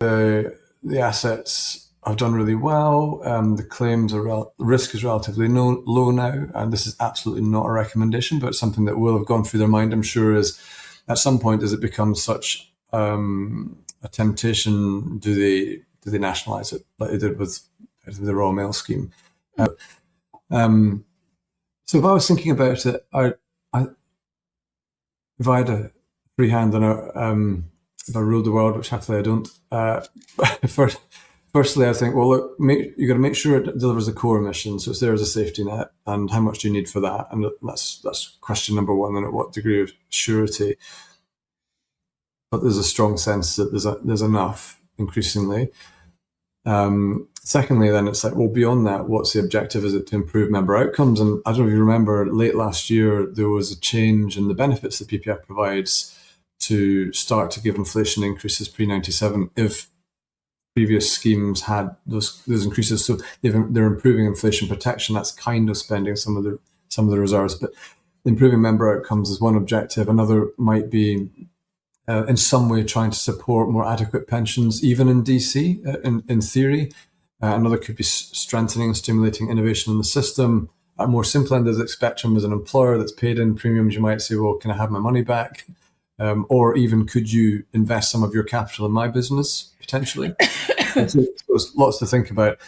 the assets have done really well. The claims are the risk is relatively low now, and this is absolutely not a recommendation, but something that will have gone through their mind, I'm sure, is at some point as it becomes such a temptation, do they nationalise it like they did with the Royal Mail scheme? So if I was thinking about it, if I had a free hand on if I ruled the world, which happily I don't, firstly, I think, well, look, you got to make sure it delivers the core mission, so it's there as a safety net, and how much do you need for that? And that's question number one, and at what degree of surety. But there's a strong sense that there's enough increasingly. Secondly, then it's like, well, beyond that, what's the objective? Is it to improve member outcomes? And I don't know if you remember, late last year, there was a change in the benefits that PPI provides to start to give inflation increases pre-97 if previous schemes had those increases. So they're improving inflation protection. That's kind of spending some of the reserves, but improving member outcomes is one objective. Another might be in some way trying to support more adequate pensions, even in DC, in theory. Another could be strengthening and stimulating innovation in the system. At a more simple end of the spectrum, as an employer that's paid in premiums, you might say, well, can I have my money back? Or even, could you invest some of your capital in my business, potentially? So there's lots to think about.